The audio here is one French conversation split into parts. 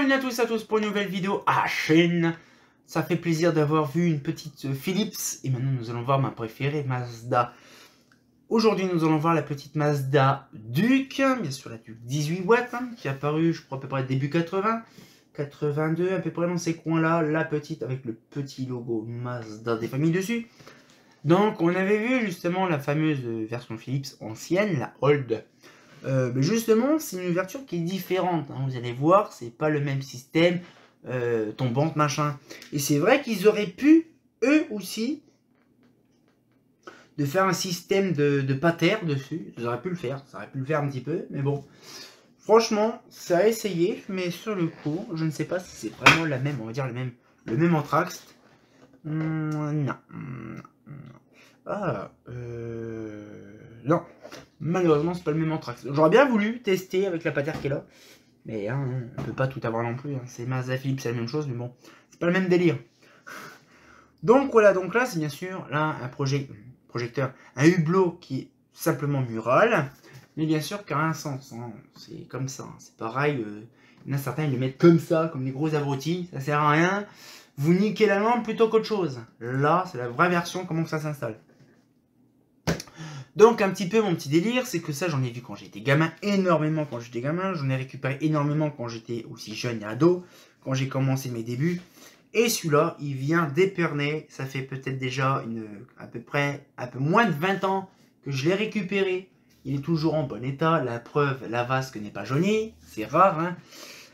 Bienvenue à tous pour une nouvelle vidéo à la chaîne. Ça fait plaisir d'avoir vu une petite Philips. Et maintenant nous allons voir ma préférée, Mazda. Aujourd'hui nous allons voir la petite Mazda Duke. Bien sûr la Duke 18 watts qui est apparue je crois à peu près début 80. 82 à peu près dans ces coins là. La petite avec le petit logo Mazda des familles dessus. Donc on avait vu justement la fameuse version Philips ancienne, la Old. Mais justement, c'est une ouverture qui est différente. Hein. Vous allez voir, c'est pas le même système tombante machin. Et c'est vrai qu'ils auraient pu, eux aussi, de faire un système de pater dessus. Ils auraient pu le faire. Ça aurait pu le faire un petit peu. Mais bon, franchement, ça a essayé. Mais sur le coup, je ne sais pas si c'est vraiment la même, on va dire le même anthrax. Non. Non. Malheureusement, c'est pas le même anthrax. J'aurais bien voulu tester avec la pater qui est là. Mais hein, on peut pas tout avoir non plus. Hein. C'est Mazda Philips, c'est la même chose, mais bon, c'est pas le même délire. Donc voilà, donc là, c'est bien sûr là un projecteur, un hublot qui est simplement mural. Mais bien sûr, qui a un sens. Hein. C'est comme ça. Hein. C'est pareil. Il y en a certains, ils le mettent comme ça, comme des gros abrutis. Ça sert à rien. Vous niquez la lampe plutôt qu'autre chose. Là, c'est la vraie version, comment ça s'installe. Donc un petit peu mon petit délire, c'est que ça j'en ai vu quand j'étais gamin, énormément quand j'étais gamin, j'en ai récupéré énormément quand j'étais aussi jeune et ado, quand j'ai commencé mes débuts. Et celui-là, il vient d'Épernay, ça fait peut-être déjà à peu près un peu moins de 20 ans que je l'ai récupéré. Il est toujours en bon état, la preuve, la vasque n'est pas jaunie, c'est rare. Hein.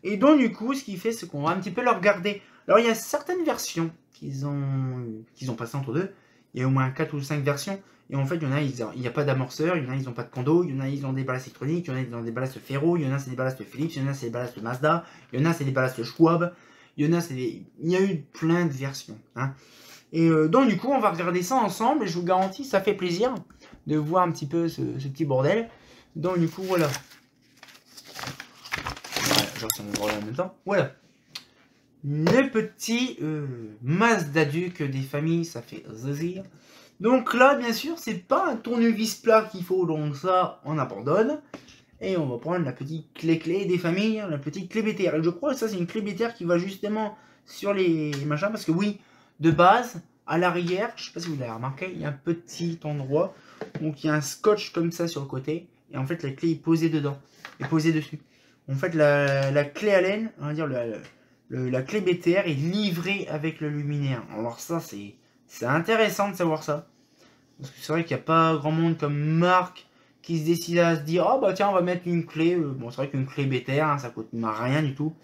Et donc du coup, ce qu'il fait, c'est qu'on va un petit peu le regarder. Alors il y a certaines versions qu'ils ont passées entre deux, il y a au moins 4 ou 5 versions. Et en fait, il y en a, il n'y a pas d'amorceur, il y en a, ils n'ont pas de condo, il y en a, ils ont des ballasts électroniques, il y en a, ils ont des ballasts Ferro, il y en a, c'est des ballasts Philips, il y en a, c'est des ballasts Mazda, il y en a, c'est des ballasts Schwab, il y en a, il y a eu plein de versions. Hein. Et donc, du coup, on va regarder ça ensemble, et je vous garantis, ça fait plaisir de voir un petit peu ce petit bordel. Donc, du coup, voilà. Voilà, je retiens mon bordel en même temps. Voilà. Le petit Mazda Duke des familles, ça fait zazir. Donc là, bien sûr, c'est pas un tournevis plat qu'il faut, donc ça, on abandonne. Et on va prendre la petite clé des familles, la petite clé BTR. Et je crois que ça, c'est une clé BTR qui va justement sur les machins, parce que oui, de base, à l'arrière, je sais pas si vous l'avez remarqué, il y a un petit endroit, donc il y a un scotch comme ça sur le côté, et en fait, la clé est posée dedans, est posée dessus. En fait, la clé Allen, on va dire la clé BTR est livrée avec le luminaire. Alors ça, c'est intéressant de savoir ça. Parce que c'est vrai qu'il n'y a pas grand monde comme marque qui se décide à se dire « Oh bah tiens, on va mettre une clé. » Bon, c'est vrai qu'une clé BTR, hein, ça coûte rien du tout.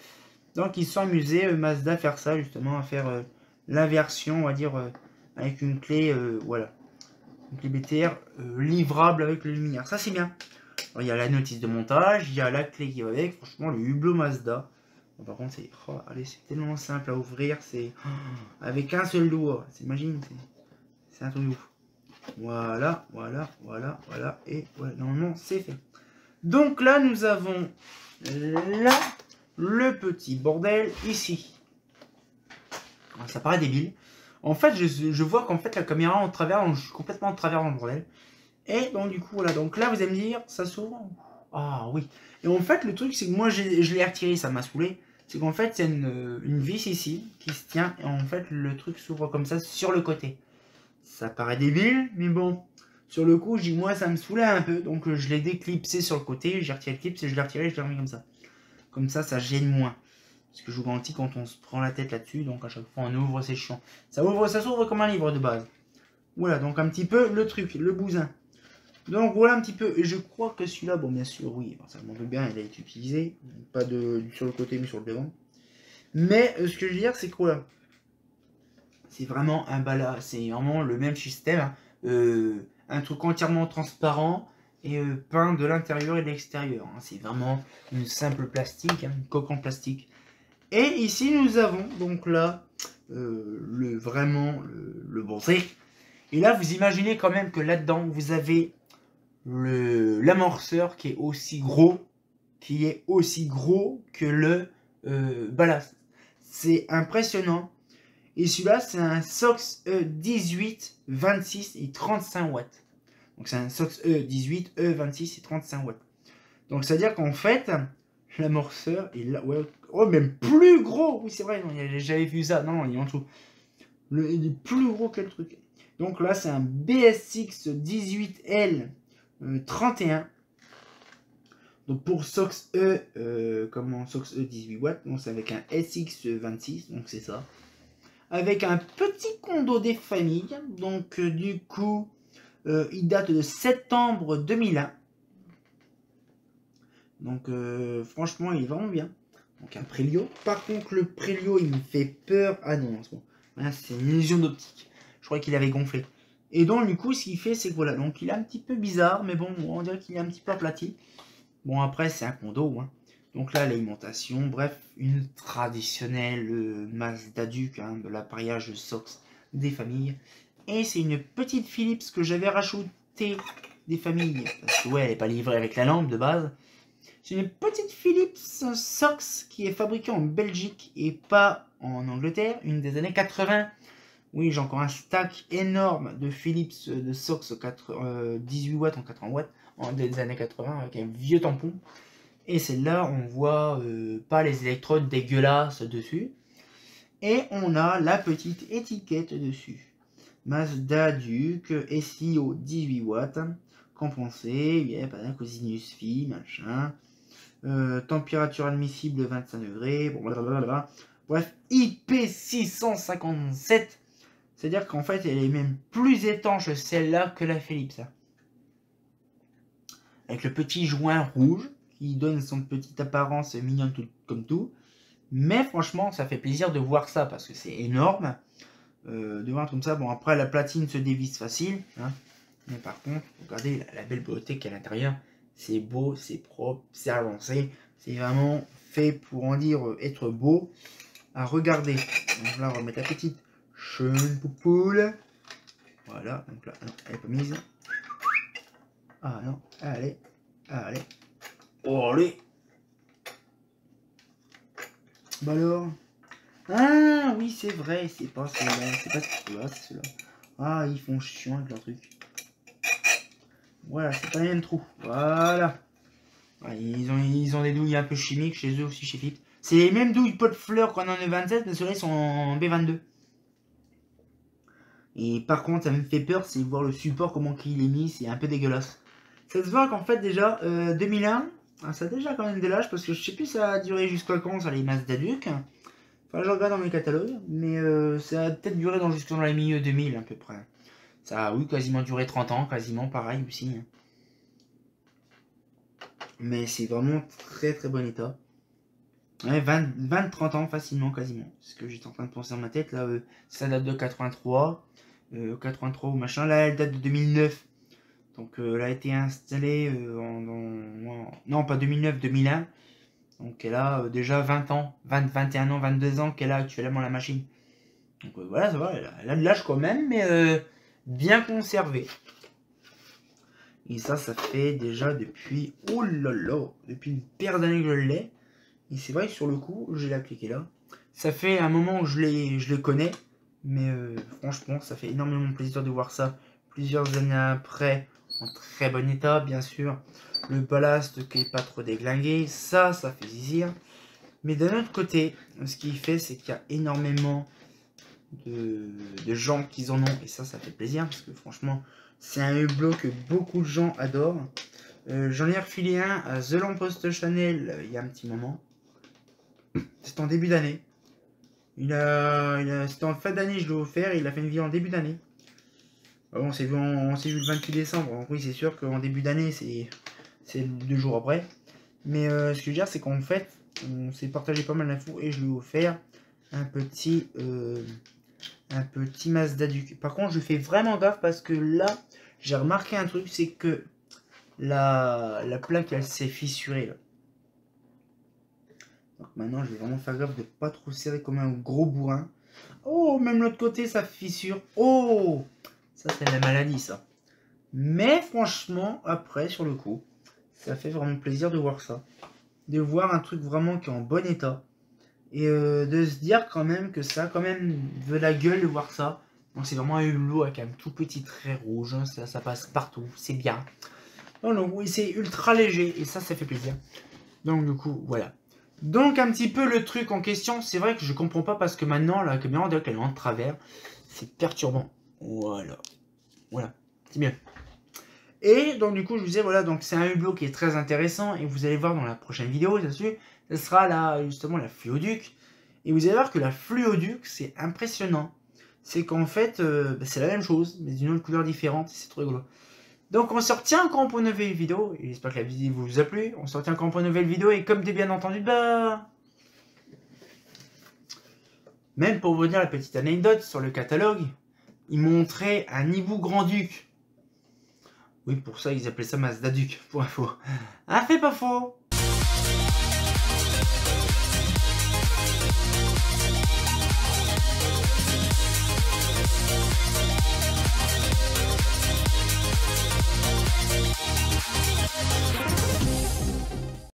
Donc ils se sont amusés, Mazda, à faire ça, justement, à faire la version, on va dire, avec une clé, voilà. Une clé BTR livrable avec le luminaire. Ça, c'est bien. Alors, il y a la notice de montage, il y a la clé qui va avec. Franchement, le hublot Mazda. Bon, par contre, c'est tellement simple à ouvrir. C'est avec un seul doigt. T'imagines, c'est un truc de ouf. Voilà, et voilà, normalement c'est fait. Donc là, nous avons là le petit bordel ici. Ça paraît débile. En fait, je vois qu'en fait la caméra en travers, donc je suis complètement en travers dans le bordel. Et donc du coup, voilà, donc là vous allez me dire, ça s'ouvre. Ah oui. Et en fait, le truc, c'est que moi je l'ai retiré, ça m'a saoulé. C'est qu'en fait, c'est une vis ici qui se tient, et en fait, le truc s'ouvre comme ça sur le côté. Ça paraît débile, mais bon, sur le coup, je dis moi ça me saoulait un peu, donc je l'ai déclipsé sur le côté, j'ai retiré le clip, je l'ai retiré, je l'ai remis comme ça. Comme ça gêne moins. Parce que je vous garantis quand on se prend la tête là-dessus, donc à chaque fois on ouvre, c'est chiant. Ça s'ouvre comme un livre de base. Voilà, donc un petit peu le truc, le bousin. Donc voilà un petit peu, et je crois que celui-là, bon bien sûr, oui, ça montre bien, il a été utilisé, pas sur le côté mais sur le devant. Mais ce que je veux dire, c'est que voilà. C'est vraiment un balai, c'est vraiment le même système. Un truc entièrement transparent et peint de l'intérieur et de l'extérieur. Hein. C'est vraiment une simple plastique, hein, une coque en plastique. Et ici nous avons donc là vraiment le bon truc. Et là vous imaginez quand même que là-dedans vous avez l'amorceur qui est aussi gros que le ballast. C'est impressionnant. Et celui-là, c'est un SOX E18, 26 et 35 watts. Donc c'est un SOX E18, E26 et 35 watts. Donc c'est-à-dire qu'en fait, l'amorceur est là. Ouais. Oh, même plus gros. Oui, c'est vrai, j'avais vu ça. Non, il est en dessous. Il est plus gros que le truc. Donc là, c'est un BSX 18L 31. Donc pour SOX E, SOX E 18 watts, donc c'est avec un SX 26, donc c'est ça. Avec un petit condo des familles, donc du coup, il date de septembre 2001. Donc franchement, il est vraiment bien. Donc un Prélio. Par contre, le Prélio, il me fait peur. Ah non, en ce moment. Voilà, c'est une illusion d'optique. Je crois qu'il avait gonflé. Et donc, du coup, ce qu'il fait, c'est que voilà. Donc, il est un petit peu bizarre, mais bon, on dirait qu'il est un petit peu aplati. Bon, après, c'est un condo. Hein. Donc là, l'alimentation. Bref, une traditionnelle Mazda Duke hein, de l'appareillage SOX des familles. Et c'est une petite Philips que j'avais racheté des familles. Parce que, ouais, elle n'est pas livrée avec la lampe de base. C'est une petite Philips SOX qui est fabriquée en Belgique et pas en Angleterre, une des années 80. Oui, j'ai encore un stack énorme de Philips de SOX 18 watts en 80 watts des années 80 avec un vieux tampon. Et celle-là, on voit pas les électrodes dégueulasses dessus. Et on a la petite étiquette dessus. Mazda Duke SIO 18 watts, compensé, il y a pas d'un cosinus phi, machin. Température admissible 25 degrés, bon, blablabla. Bref, IP657, c'est-à-dire qu'en fait elle est même plus étanche celle-là que la Philips. Hein. Avec le petit joint rouge qui donne son petite apparence mignonne comme tout. Mais franchement, ça fait plaisir de voir ça parce que c'est énorme. De voir comme ça, bon après la platine se dévisse facile. Hein. Mais par contre, regardez la belle beauté qu'il y a à l'intérieur. C'est beau, c'est propre, c'est avancé. C'est vraiment fait pour en dire être beau à regarder. Donc là, on va mettre la petite chaîne poupoule. Voilà, donc là, non, elle n'est pas mise. Ah non, allez, allez. Oh, allez. Bah alors. Ah oui, c'est vrai, c'est pas celui-là, c'est pas celui-là, c'est celui-là. Ah, ils font chiant avec leur truc. Voilà, c'est pas les mêmes trous. Voilà. Ouais, ils ont des douilles un peu chimiques chez eux aussi, chez Philips. C'est les mêmes douilles pot de fleurs qu'on en a 27, mais ceux-là ils sont en B22. Et par contre, ça me fait peur, c'est voir le support, comment il est mis, c'est un peu dégueulasse. Ça se voit qu'en fait, déjà, 2001, ça a déjà quand même de l'âge, parce que je sais plus ça a duré jusqu'à quand, ça, les Mazda Duke. Enfin, je regarde dans mes catalogues, mais ça a peut-être duré jusqu'à dans les milieux 2000 à peu près. Ça a, oui, quasiment duré 30 ans, quasiment pareil aussi. Mais c'est vraiment très très bon état. Ouais, 20-30 ans facilement, quasiment. C'est ce que j'étais en train de penser dans ma tête. Là, ça date de 83. 83 ou machin. Là, elle date de 2009. Donc, elle a été installée non, pas 2009, 2001. Donc, elle a déjà 20 ans, 21 ans, 22 ans qu'elle a actuellement la machine. Donc, voilà, ça va. Elle a de l'âge quand même, mais bien conservé. Et ça fait déjà depuis, oh là là, depuis une paire d'années que je l'ai. Et c'est vrai que sur le coup, je l'ai appliqué là. Ça fait un moment que je le connais, mais franchement, ça fait énormément plaisir de voir ça plusieurs années après, en très bon état, bien sûr. Le ballast qui est pas trop déglingué, ça fait plaisir. Mais d'un autre côté, ce qui fait, c'est qu'il y a énormément de gens qui en ont, et ça fait plaisir, parce que franchement, c'est un hublot que beaucoup de gens adorent. J'en ai refilé un à The Lamppost Chanel il y a un petit moment. C'était en début d'année. C'était en fin d'année, je l'ai offert, il a fait une vidéo en début d'année. On s'est vu le 28 décembre, donc oui, c'est sûr qu'en début d'année, c'est 2 jours après. Mais ce que je veux dire, c'est qu'en fait, on s'est partagé pas mal d'infos et je lui ai offert un petit Mazda Duke. Par contre, je fais vraiment gaffe parce que là, j'ai remarqué un truc, c'est que la plaque, elle s'est fissurée. Là. Donc maintenant, je vais vraiment faire gaffe de pas trop serrer comme un gros bourrin. Oh, même l'autre côté, ça fissure. Oh, ça, c'est la maladie, ça. Mais franchement, après, sur le coup, ça fait vraiment plaisir de voir ça. De voir un truc vraiment qui est en bon état. Et de se dire quand même que ça a quand même de la gueule de voir ça. Donc c'est vraiment un hublot avec un tout petit trait rouge. Ça passe partout, c'est bien. Donc oui, c'est ultra léger et ça fait plaisir. Donc du coup, voilà. Donc un petit peu le truc en question, c'est vrai que je comprends pas parce que maintenant la caméra on dirait qu'elle est en travers. C'est perturbant. Voilà. Voilà. C'est bien. Et donc du coup je vous disais voilà, donc c'est un hublot qui est très intéressant et vous allez voir dans la prochaine vidéo là-dessus, ce sera là justement la fluoduc. Et vous allez voir que la fluoduc c'est impressionnant. C'est qu'en fait c'est la même chose mais d'une autre couleur différente, c'est trop rigolo. Donc on se retient encore pour une nouvelle vidéo, et j'espère que la vidéo vous a plu, on se retient encore pour une nouvelle vidéo, et comme t'es bien entendu, bah... Même pour vous dire la petite anecdote, sur le catalogue, ils montraient un hibou grand-duc. Oui, pour ça ils appelaient ça Mazda Duc, pour info. Ah, fait pas faux.